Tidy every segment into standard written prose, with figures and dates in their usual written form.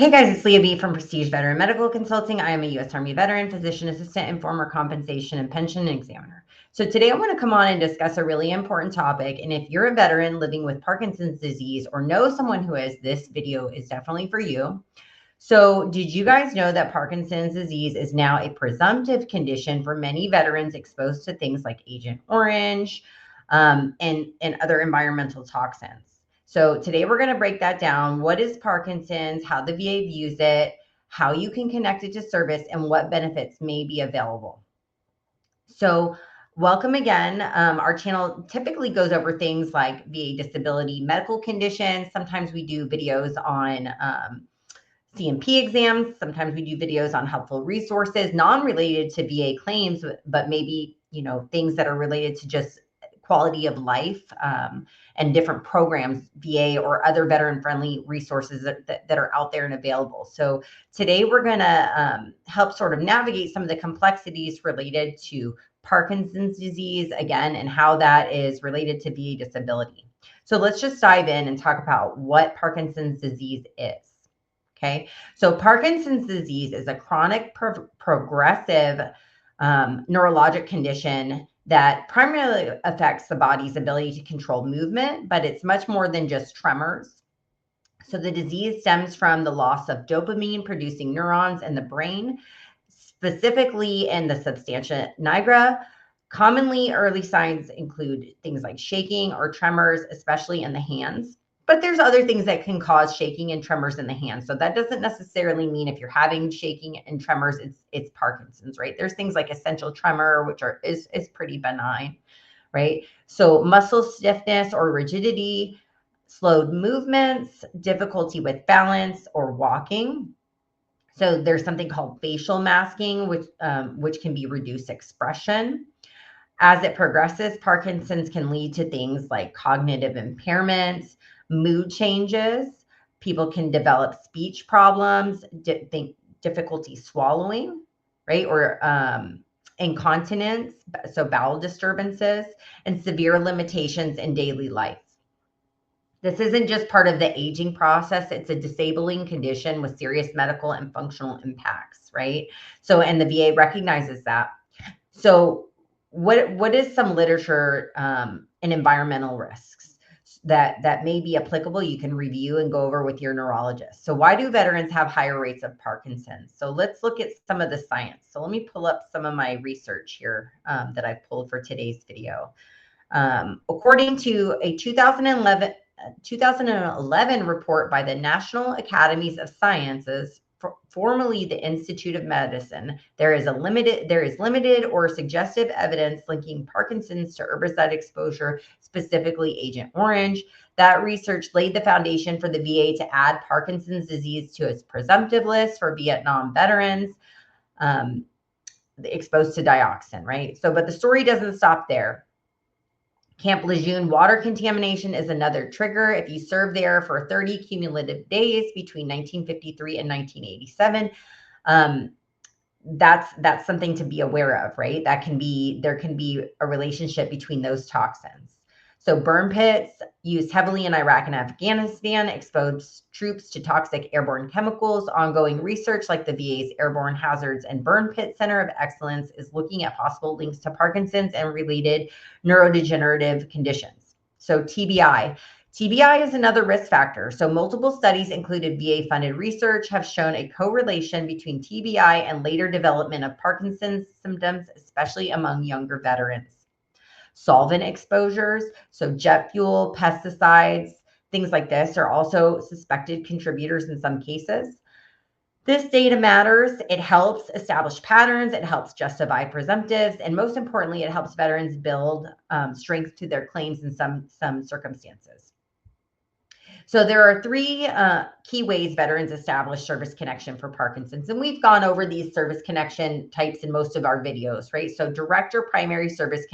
Hey guys, it's Leah B from Prestige Veteran Medical Consulting. I am a U.S. Army veteran, physician assistant, and former compensation and pension examiner. So today I want to come on and discuss a really important topic. And if you're a veteran living with Parkinson's disease or know someone who is, this video is definitely for you. So did you guys know that Parkinson's disease is now a presumptive condition for many veterans exposed to things like Agent Orange and other environmental toxins? So today we're going to break that down. What is Parkinson's, how the VA views it, how you can connect it to service, and what benefits may be available. So welcome again. Our channel typically goes over things like VA disability, medical conditions. Sometimes we do videos on C&P exams. Sometimes we do videos on helpful resources, non-related to VA claims, but maybe, things that are related to just quality of life and different programs, VA or other veteran-friendly resources that are out there and available. So today we're going to help sort of navigate some of the complexities related to Parkinson's disease, again, and how that is related to VA disability. So let's just dive in and talk about what Parkinson's disease is. Okay, so Parkinson's disease is a chronic progressive neurologic condition that primarily affects the body's ability to control movement, but it's much more than just tremors. So the disease stems from the loss of dopamine producing neurons in the brain, specifically in the substantia nigra. Commonly, early signs include things like shaking or tremors, especially in the hands. But there's other things that can cause shaking and tremors in the hands. So that doesn't necessarily mean if you're having shaking and tremors, it's Parkinson's, right? There's things like essential tremor, which is pretty benign, right? So muscle stiffness or rigidity, slowed movements, difficulty with balance or walking. So there's something called facial masking, which can be reduced expression. As it progresses, Parkinson's can lead to things like cognitive impairments, mood changes. People can develop speech problems, difficulty swallowing, right? Or incontinence, so bowel disturbances, and severe limitations in daily life. This isn't just part of the aging process. It's a disabling condition with serious medical and functional impacts, right? So, and the VA recognizes that. So what is some literature and environmental risks that may be applicable you can review and go over with your neurologist? So why do veterans have higher rates of Parkinson's? So let's look at some of the science. So let me pull up some of my research here that I pulled for today's video. According to a 2011 report by the National Academies of Sciences, formerly the Institute of Medicine, there is limited or suggestive evidence linking Parkinson's to herbicide exposure, specifically Agent Orange. That research laid the foundation for the VA to add Parkinson's disease to its presumptive list for Vietnam veterans exposed to dioxin, right? So, but the story doesn't stop there. Camp Lejeune water contamination is another trigger. If you served there for 30 cumulative days between 1953 and 1987, that's something to be aware of, right? There can be a relationship between those toxins. So burn pits used heavily in Iraq and Afghanistan exposed troops to toxic airborne chemicals. Ongoing research like the VA's Airborne Hazards and Burn Pit Center of Excellence is looking at possible links to Parkinson's and related neurodegenerative conditions. So TBI. TBI is another risk factor. So multiple studies, included VA-funded research, have shown a correlation between TBI and later development of Parkinson's symptoms, especially among younger veterans. Solvent exposures, so jet fuel, pesticides, things like this are also suspected contributors in some cases. This data matters. It helps establish patterns. It helps justify presumptives. And most importantly, it helps veterans build strength to their claims in some circumstances. So there are three key ways veterans establish service connection for Parkinson's. And we've gone over these service connection types in most of our videos, right? So direct or primary service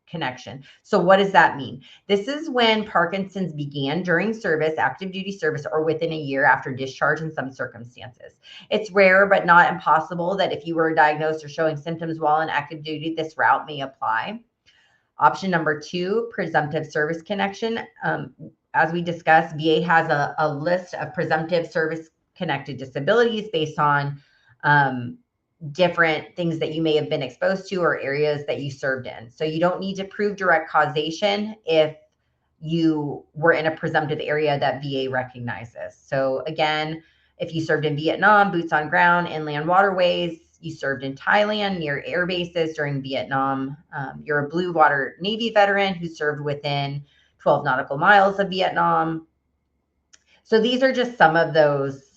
connection. So what does that mean? This is when Parkinson's began during service, active duty service, or within a year after discharge in some circumstances. It's rare, but not impossible that if you were diagnosed or showing symptoms while in active duty, this route may apply. Option number 2, presumptive service connection. As we discussed, VA has a list of presumptive service service-connected disabilities based on different things that you may have been exposed to or areas that you served in. So you don't need to prove direct causation if you were in a presumptive area that VA recognizes. So again, if you served in Vietnam, boots on ground, inland waterways, you served in Thailand near air bases during Vietnam, you're a Blue Water Navy veteran who served within 12 nautical miles of Vietnam. So these are just some of those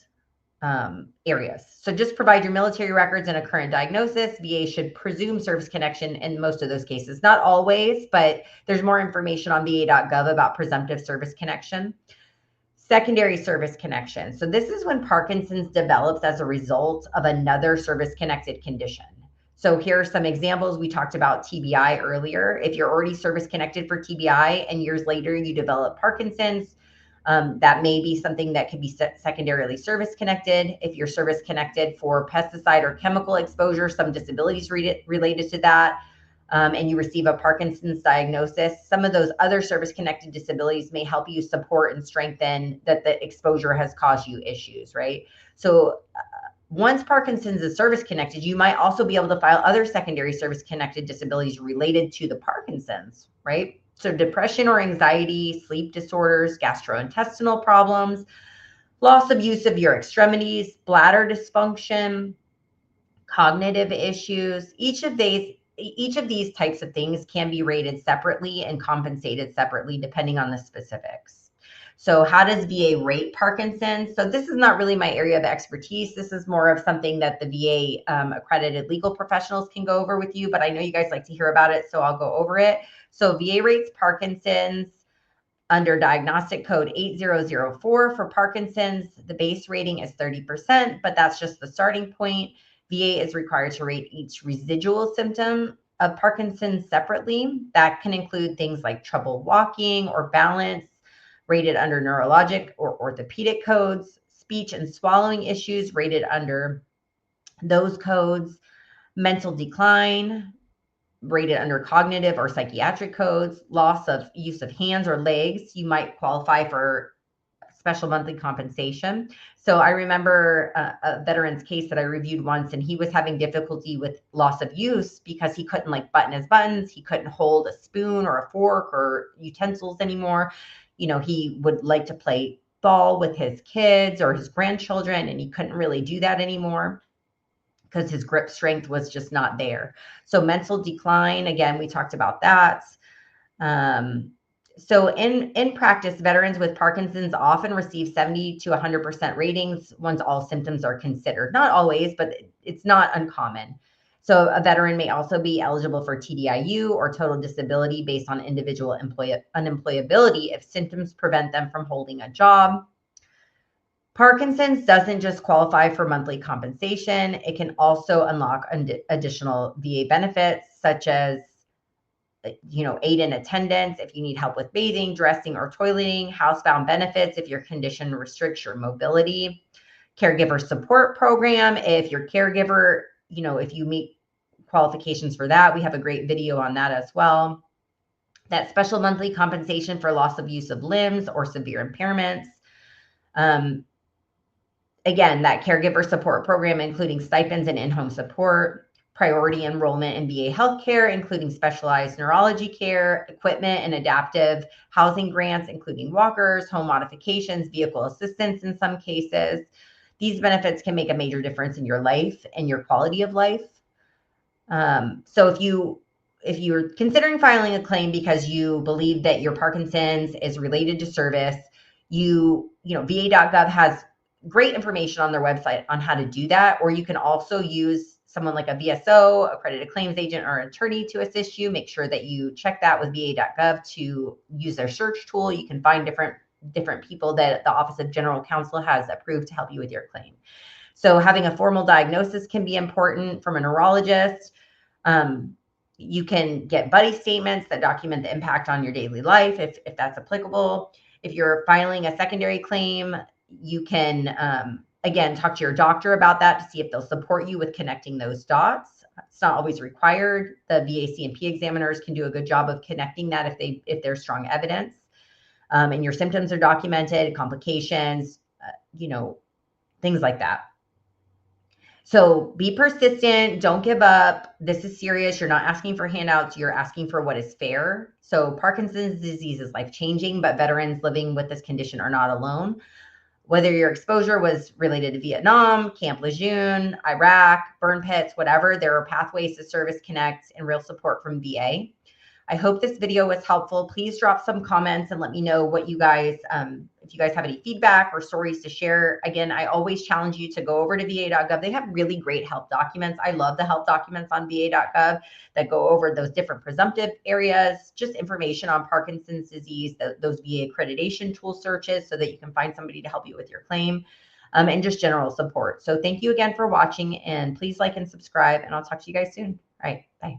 areas. So just provide your military records and a current diagnosis. VA should presume service connection in most of those cases. Not always, but there's more information on va.gov about presumptive service connection. Secondary service connection. So this is when Parkinson's develops as a result of another service-connected condition. So here are some examples. We talked about TBI earlier. If you're already service-connected for TBI and years later you develop Parkinson's, that may be something that could be secondarily service-connected. If you're service-connected for pesticide or chemical exposure, some disabilities related to that, and you receive a Parkinson's diagnosis, some of those other service-connected disabilities may help you support and strengthen that the exposure has caused you issues, right? So once Parkinson's is service-connected, you might also be able to file other secondary service-connected disabilities related to the Parkinson's, right? So depression or anxiety, sleep disorders, gastrointestinal problems, loss of use of your extremities, bladder dysfunction, cognitive issues. Each of these types of things can be rated separately and compensated separately depending on the specifics. So how does VA rate Parkinson's? So this is not really my area of expertise. This is more of something that the VA accredited legal professionals can go over with you, but I know you guys like to hear about it, so I'll go over it. So VA rates Parkinson's under diagnostic code 8004 for Parkinson's. The base rating is 30%, but that's just the starting point. VA is required to rate each residual symptom of Parkinson's separately. That can include things like trouble walking or balance, rated under neurologic or orthopedic codes, speech and swallowing issues rated under those codes, mental decline, rated under cognitive or psychiatric codes, loss of use of hands or legs, you might qualify for special monthly compensation. So I remember a veteran's case that I reviewed once, and he was having difficulty with loss of use because he couldn't like button his buttons. He couldn't hold a spoon or a fork or utensils anymore. You know, he would like to play ball with his kids or his grandchildren, and he couldn't really do that anymore because his grip strength was just not there. So mental decline, again, we talked about that. So in practice, veterans with Parkinson's often receive 70 to 100% ratings once all symptoms are considered. Not always, but it's not uncommon. So a veteran may also be eligible for TDIU or total disability based on individual unemployability if symptoms prevent them from holding a job. Parkinson's doesn't just qualify for monthly compensation. It can also unlock additional VA benefits such as, you know, aid in attendance if you need help with bathing, dressing, or toileting, housebound benefits if your condition restricts your mobility, caregiver support program if your caregiver, you know, if you meet qualifications for that. We have a great video on that as well. That special monthly compensation for loss of use of limbs or severe impairments. Again, that caregiver support program, including stipends and in-home support, priority enrollment in VA healthcare, including specialized neurology care, equipment and adaptive housing grants, including walkers, home modifications, vehicle assistance in some cases. These benefits can make a major difference in your life and your quality of life. So if you're considering filing a claim because you believe that your Parkinson's is related to service, you know, va.gov has great information on their website on how to do that, or you can also use someone like a VSO, accredited claims agent, or attorney to assist you. Make sure that you check that with va.gov to use their search tool. You can find different people that the Office of General Counsel has approved to help you with your claim. So having a formal diagnosis can be important from a neurologist. You can get buddy statements that document the impact on your daily life if that's applicable. If you're filing a secondary claim, you can, again, talk to your doctor about that to see if they'll support you with connecting those dots. It's not always required. The VA C&P examiners can do a good job of connecting that if there's strong evidence. And your symptoms are documented, complications, you know, things like that. So be persistent. Don't give up. This is serious. You're not asking for handouts. You're asking for what is fair. So Parkinson's disease is life-changing, but veterans living with this condition are not alone. Whether your exposure was related to Vietnam, Camp Lejeune, Iraq, burn pits, whatever, there are pathways to Service Connect and real support from VA. I hope this video was helpful. Please drop some comments and let me know what you guys, if you guys have any feedback or stories to share. Again, I always challenge you to go over to va.gov. They have really great help documents. I love the help documents on va.gov that go over those different presumptive areas, just information on Parkinson's disease, those VA accreditation tool searches so that you can find somebody to help you with your claim, and just general support. So thank you again for watching, and please like and subscribe, and I'll talk to you guys soon. All right, bye.